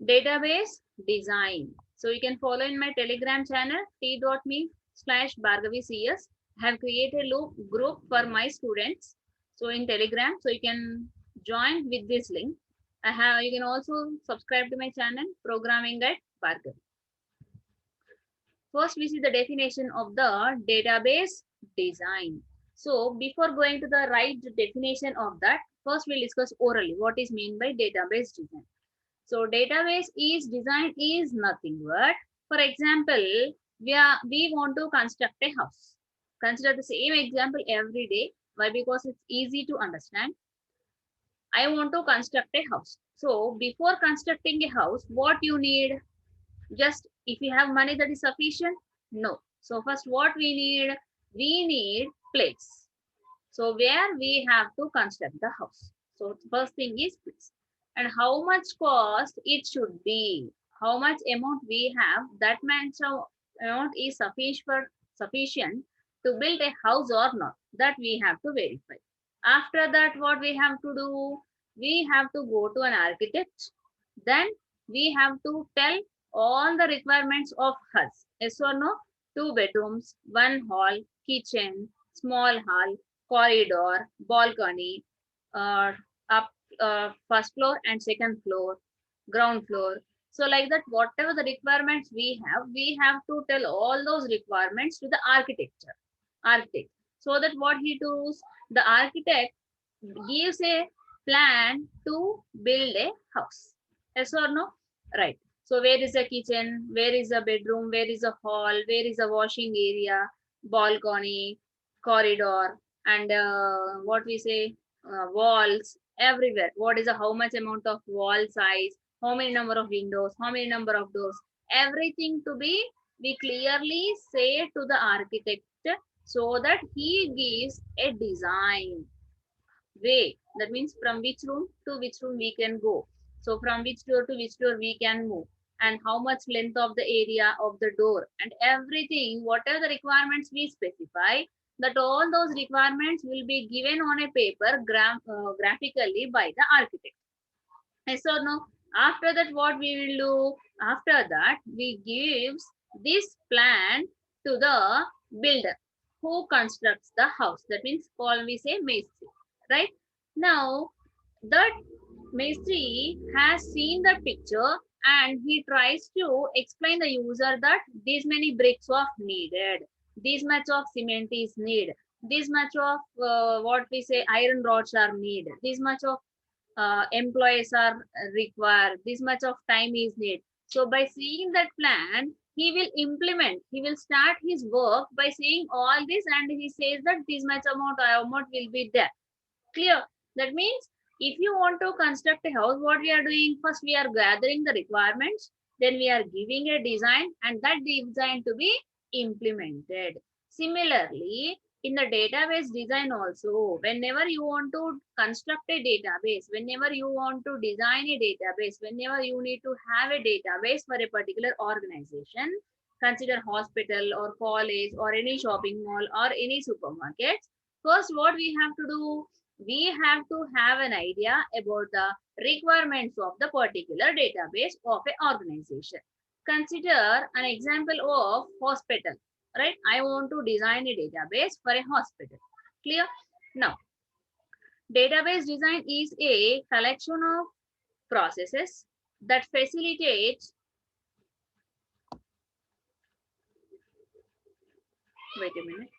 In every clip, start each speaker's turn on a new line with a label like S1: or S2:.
S1: database design. So you can follow in my Telegram channel t.me/BhargaviCS. I have created a group for my students. So in Telegram, so you can join with this link. You can also subscribe to my channel Programming at Bhargavi. First, we see the definition of the database design. So before going to the right definition of that, first we'll discuss orally what is meant by database design. So database is design is nothing but, for example, we want to construct a house. Consider the same example every day. Why? Because it's easy to understand. I want to construct a house. So before constructing a house, what you need? Just if you have money that is sufficient? No. So first what we need place. So where we have to construct the house. So first thing is place. And how much cost it should be. How much amount we have, that much amount is sufficient to build a house or not. That we have to verify. After that, what we have to do? We have to go to an architect. Then we have to tell all the requirements of us. Yes or no? Two bedrooms, one hall, kitchen, small hall, corridor, balcony, uh, up first floor and second floor, ground floor. So like that, whatever the requirements we have to tell all those requirements to the architect. So that what he does, the architect gives a plan to build a house. Yes or no? Right. So where is a kitchen? Where is a bedroom? Where is a hall? Where is a washing area? Balcony, corridor, and what we say, walls everywhere. What is a how much amount of wall size? How many number of windows? How many number of doors? Everything to be we clearly say to the architect so that he gives a design way. That means from which room to which room we can go. So from which door to which door we can move, and how much length of the area of the door, and everything, whatever the requirements we specify, that all those requirements will be given on a paper graphically by the architect. Yes or no? After that, what we will do? After that, we gives this plan to the builder who constructs the house. That means, call we say Mestri, right? Now, that Mestri has seen the picture and he tries to explain the user that these many bricks of needed, this much of cement is needed, this much of what we say iron rods are needed, this much of employees are required, this much of time is needed. So by seeing that plan, he will start his work by seeing all this, and he says that this much amount will be there. Clear? That means if you want to construct a house, what we are doing? First we are gathering the requirements, then we are giving a design, and that design to be implemented. Similarly, in the database design also, whenever you want to construct a database, whenever you want to design a database, whenever you need to have a database for a particular organization, consider hospital or college or any shopping mall or any supermarket. First, what we have to do? We have to have an idea about the requirements of the particular database of an organization. Consider an example of hospital, right? I want to design a database for a hospital. Clear? Now, database design is a collection of processes that facilitate, wait a minute,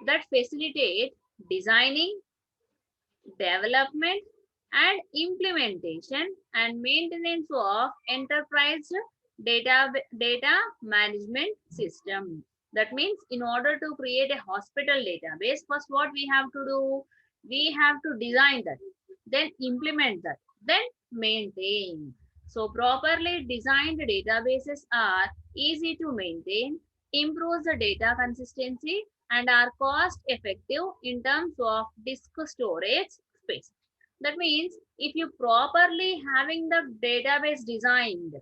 S1: that facilitate designing, development, and implementation and maintenance of enterprise data management system. That means in order to create a hospital database, first what we have to do? We have to design that, then implement that, then maintain. So properly designed databases are easy to maintain, improves the data consistency, and are cost effective in terms of disk storage space. That means if you properly having the database designed,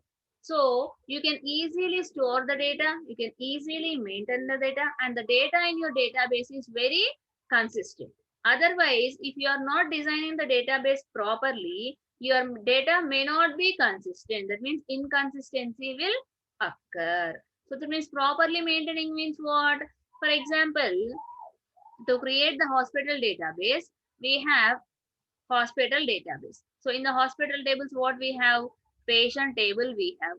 S1: so you can easily store the data, you can easily maintain the data, and the data in your database is very consistent. Otherwise, if you are not designing the database properly, your data may not be consistent. That means inconsistency will occur. So that means properly maintaining means what? For example, to create the hospital database, we have hospital database. So in the hospital tables, what we have? Patient table we have.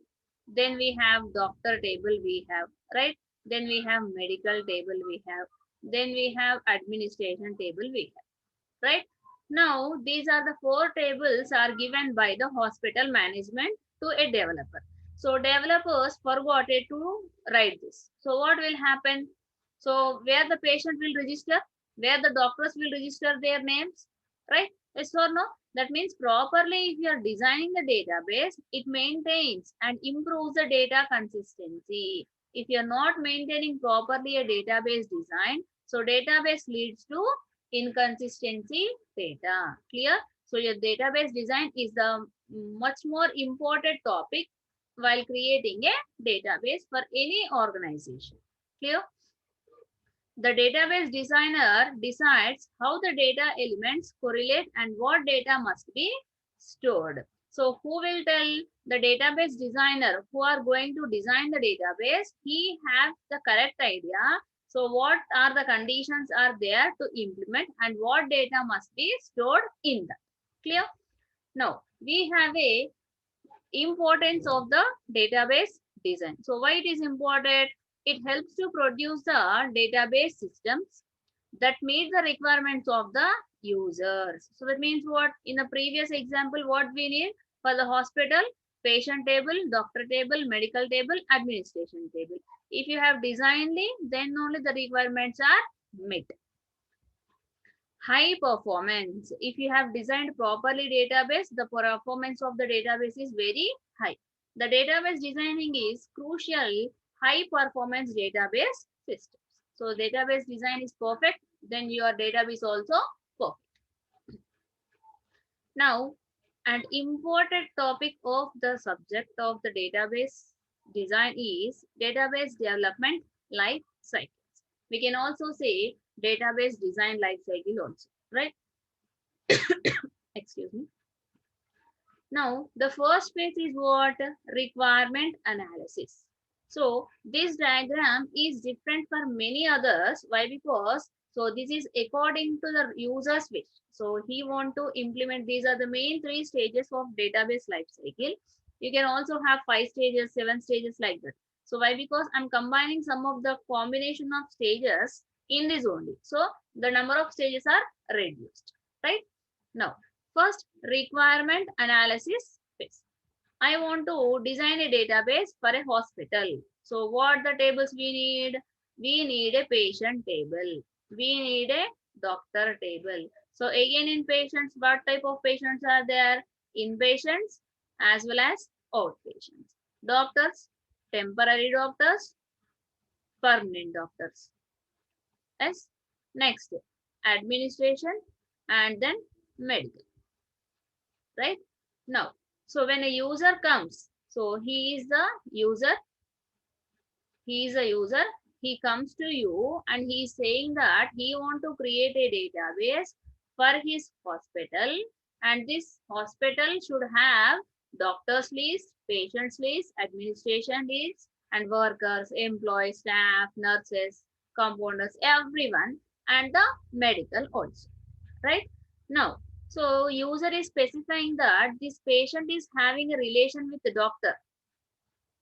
S1: Then we have doctor table we have, right? Then we have medical table we have. Then we have administration table we have, right? Now, these are the four tables are given by the hospital management to a developer. So developers forgot it to write this. So what will happen? So where the patient will register, where the doctors will register their names, right? Yes or no? That means properly if you are designing the database, it maintains and improves the data consistency. If you are not maintaining properly a database design, so database leads to inconsistency data. Clear? So your database design is the much more important topic while creating a database for any organization. Clear? The database designer decides how the data elements correlate and what data must be stored. So who will tell? The database designer who are going to design the database, he has the correct idea. So what are the conditions are there to implement and what data must be stored in that. Clear? Now we have a importance of the database design. So why it is important? It helps to produce the database systems that meet the requirements of the users. So that means what? In the previous example, what we need for the hospital, patient table, doctor table, medical table, administration table. If you have designed it, then only the requirements are met. High performance. If you have designed properly database, the performance of the database is very high. The database designing is crucial. High performance database systems. So database design is perfect, then your database also perfect. Now, an important topic of the subject of the database design is database development life cycles. We can also say database design life cycle also, right? Excuse me. Now, the first phase is what? Requirement analysis. So, this diagram is different for many others. Why? Because, so this is according to the user's wish. So, he want to implement, these are the main 3 stages of database life cycle. You can also have 5 stages, 7 stages like that. So, why? Because I'm combining some of the combination of stages in this only. So, the number of stages are reduced, right? Now, first, requirement analysis phase. I want to design a database for a hospital. So what the tables we need? We need a patient table. We need a doctor table. So again in patients, what type of patients are there? Inpatients as well as outpatients. Doctors, temporary doctors, permanent doctors. Yes. Next, administration and then medical. Right? Now, so when a user comes, so he is a user, he comes to you and he is saying that he want to create a database for his hospital and this hospital should have doctors list, patients list, administration list and workers, employees, staff, nurses, compounders, everyone and the medical also, right? Now, so user is specifying that this patient is having a relation with the doctor.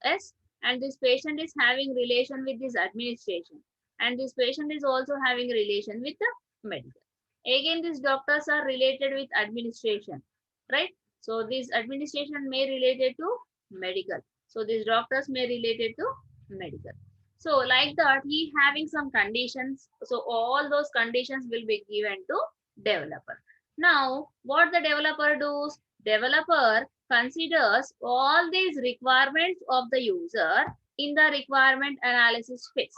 S1: Yes, and this patient is having relation with this administration. And this patient is also having relation with the medical. Again, these doctors are related with administration, right? So this administration may related to medical. So these doctors may related to medical. So like that, he having some conditions. So all those conditions will be given to developer. Now, what the developer does? Developer considers all these requirements of the user in the requirement analysis phase.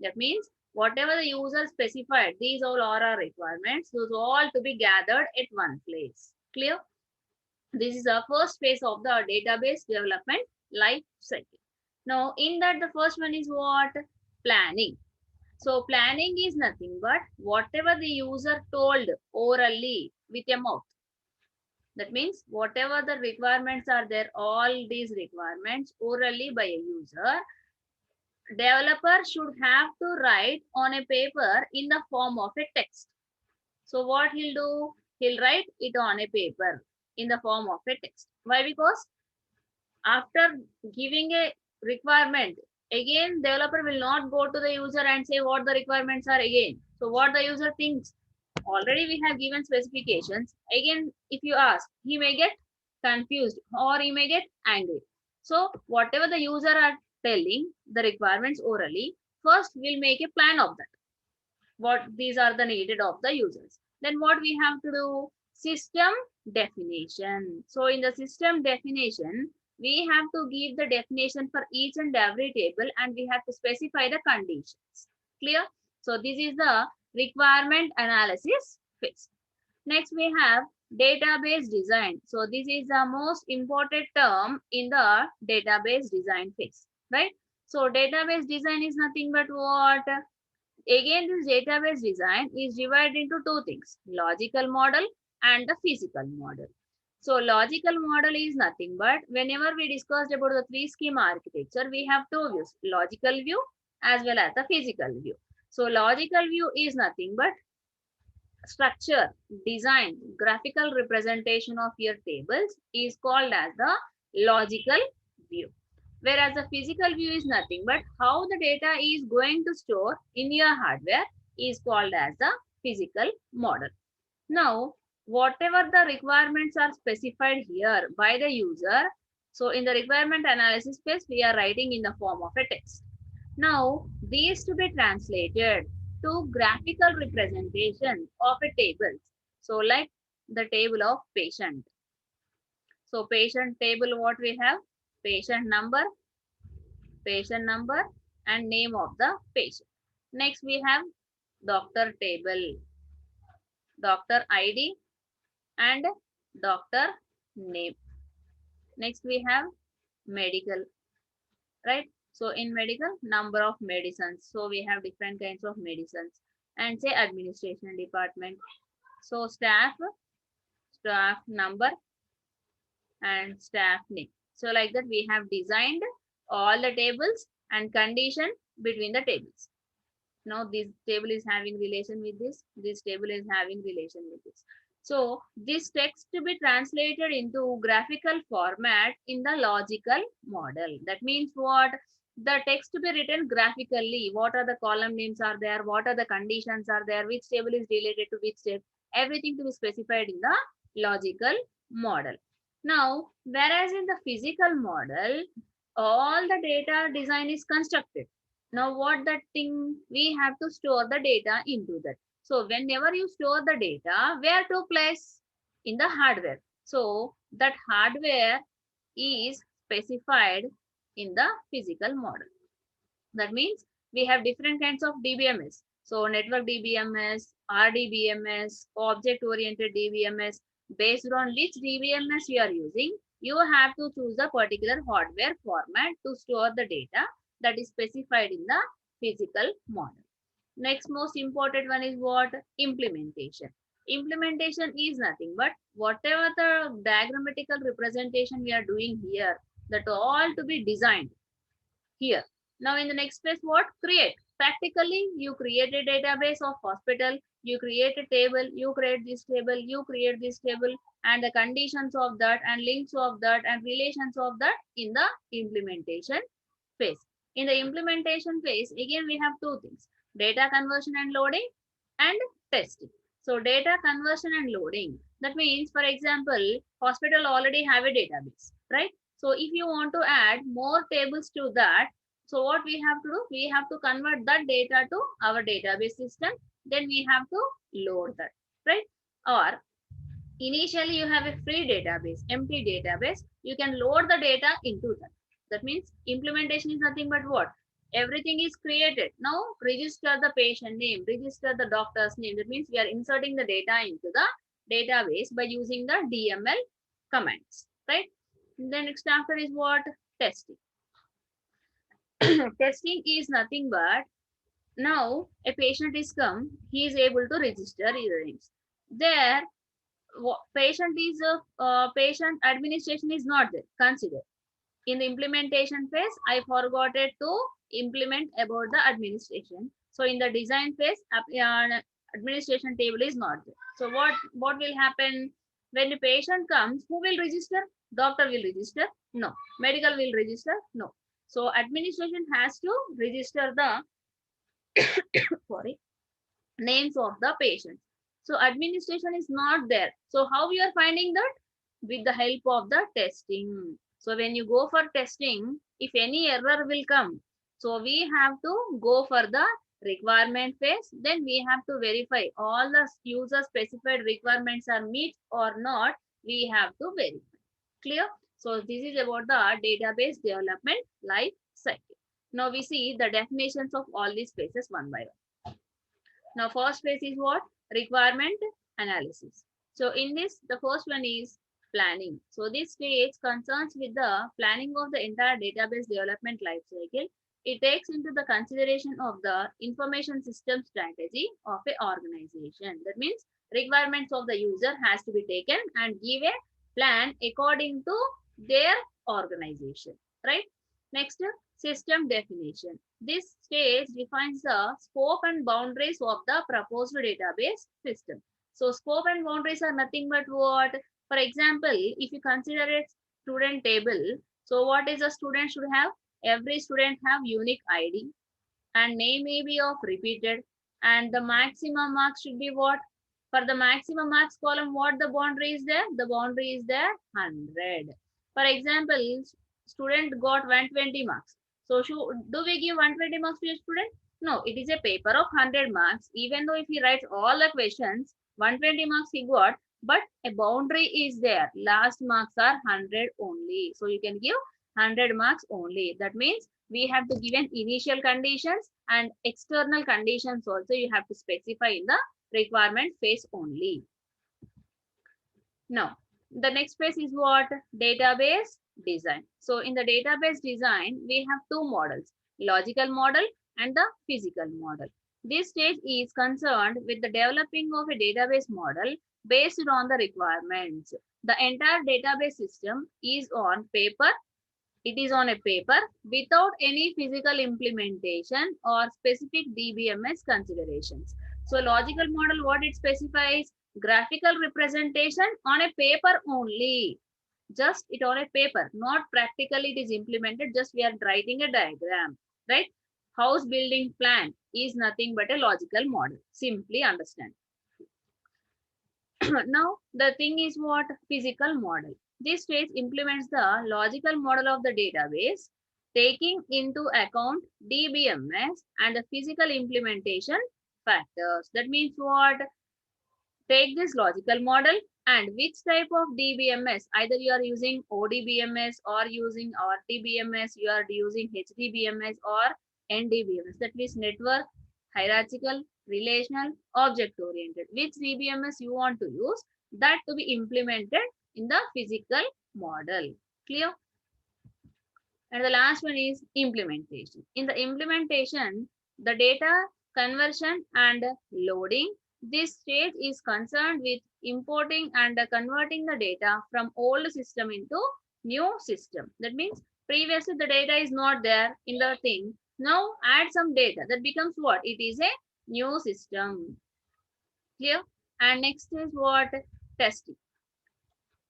S1: That means whatever the user specified, these all are our requirements, those all to be gathered at one place. Clear? This is the first phase of the database development life cycle. Now, in that, the first one is what? Planning. So, planning is nothing but whatever the user told orally with a mouth. That means whatever the requirements are there, all these requirements orally by a user, developer should have to write on a paper in the form of a text. So what he'll do, he'll write it on a paper in the form of a text. Why? Because after giving a requirement, again developer will not go to the user and say what the requirements are again. So what the user thinks, already we have given specifications. Again, if you ask, he may get confused or he may get angry. So whatever the user are telling the requirements orally, first we'll make a plan of that. What these are the needed of the users. Then what we have to do? System definition. So in the system definition, we have to give the definition for each and every table and we have to specify the conditions. Clear? So this is the requirement analysis phase. Next we have database design. So this is the most important term in the database design phase, right? So database design is nothing but what? Again, this database design is divided into two things, logical model and the physical model. So logical model is nothing but whenever we discussed about the three schema architecture, we have two views, logical view as well as the physical view. So logical view is nothing but structure, design, graphical representation of your tables is called as the logical view. Whereas the physical view is nothing but how the data is going to store in your hardware is called as the physical model. Now, whatever the requirements are specified here by the user, so in the requirement analysis phase, we are writing in the form of a text. Now, these to be translated to graphical representation of a table. So, like the table of patient. So, patient table, what we have? Patient number, and name of the patient. Next, we have doctor table, doctor ID and doctor name. Next, we have medical, right? So in medical, number of medicines. So we have different kinds of medicines and say administration department. So staff number and staff name. So like that we have designed all the tables and condition between the tables. Now this table is having relation with this table is having relation with this. So this text to be translated into graphical format in the logical model. That means what? The text to be written graphically. What are the column names are there? What are the conditions are there? Which table is related to which table? Everything to be specified in the logical model. Now, whereas in the physical model, all the data design is constructed. Now what that thing, we have to store the data into that. So whenever you store the data, where to place? In the hardware. So that hardware is specified in the physical model. That means we have different kinds of DBMS. So network DBMS, RDBMS, object oriented DBMS. Based on which DBMS you are using, you have to choose a particular hardware format to store the data that is specified in the physical model. Next most important one is what? Implementation. Implementation is nothing but whatever the diagrammatical representation we are doing here, that all to be designed here. Now in the next phase, what? Create. Practically, you create a database of hospital, you create a table, you create this table, you create this table, and the conditions of that and links of that and relations of that in the implementation phase. In the implementation phase, again we have two things, data conversion and loading and testing. So data conversion and loading, that means for example, hospital already have a database, right? So if you want to add more tables to that, so what we have to do, we have to convert that data to our database system, then we have to load that, right? Or initially you have a free database, empty database, you can load the data into that. That means implementation is nothing but what? Everything is created. Now register the patient name, register the doctor's name. That means we are inserting the data into the database by using the DML commands, right? Then next after is what? Testing. Testing is nothing but now a patient is come, he is able to register his names. There patient is patient administration is not there considered. In the implementation phase, I forgot it to implement about the administration. So in the design phase, administration table is not there. So what will happen when the patient comes? Who will register? Doctor will register? No. Medical will register? No. So administration has to register the sorry, names of the patients. So administration is not there. So how you are finding that? With the help of the testing. So when you go for testing, if any error will come, so we have to go for the requirement phase. Then we have to verify all the user specified requirements are meet or not. We have to verify. Clear? So this is about the database development life cycle. Now we see the definitions of all these phases one by one. Now, first phase is what? Requirement analysis. So, in this, the first one is planning. So, this stage concerns with the planning of the entire database development life cycle. It takes into the consideration of the information system strategy of a organization. That means requirements of the user has to be taken and give a plan according to their organization, right? Next, system definition. This stage defines the scope and boundaries of the proposed database system. So scope and boundaries are nothing but what? For example, if you consider a student table, so what is a student should have? Every student have unique ID and name may be of repeated, and the maximum marks should be what? For the maximum marks column, what the boundary is there? The boundary is there 100. For example, student got 120 marks. So do we give 120 marks to a student? No, it is a paper of 100 marks. Even though if he writes all the questions, 120 marks he got, but a boundary is there. Last marks are 100 only. So you can give 100 marks only. That means we have to give an initial conditions and external conditions also you have to specify in the requirement phase only. Now, the next phase is what? Database design. So in the database design, we have two models, logical model and the physical model. This stage is concerned with the developing of a database model based on the requirements. The entire database system is on paper. It is on a paper without any physical implementation or specific DBMS considerations. So logical model, what it specifies? Graphical representation on a paper only. Just it on a paper, not practically it is implemented, just we are writing a diagram, right? House building plan is nothing but a logical model. Simply understand. Now, the thing is what? Physical model. This stage implements the logical model of the database, taking into account DBMS and the physical implementation factors. That means what? Take this logical model and which type of DBMS, either you are using ODBMS or using RTBMS, you are using HDBMS or NDBMS. That means network, hierarchical, relational, object oriented. Which DBMS you want to use, that to be implemented in the physical model. Clear? And the last one is implementation. In the implementation, the data conversion and loading. This stage is concerned with importing and converting the data from old system into new system. That means previously the data is not there in the thing. Now add some data. That becomes what? It is a new system. Clear? And next is what? Testing.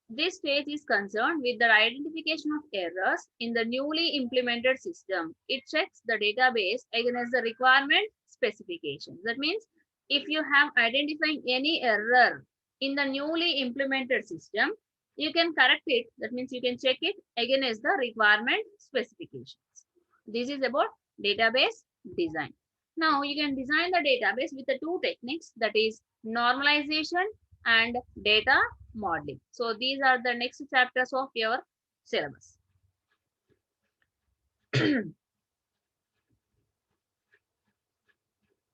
S1: This stage is concerned with the identification of errors in the newly implemented system. It checks the database against the requirement specifications. That means if you have identifying any error in the newly implemented system, you can correct it. That means you can check it against the requirement specifications. This is about database design. Now you can design the database with the two techniques, that is normalization and data modeling. So these are the next chapters of your syllabus.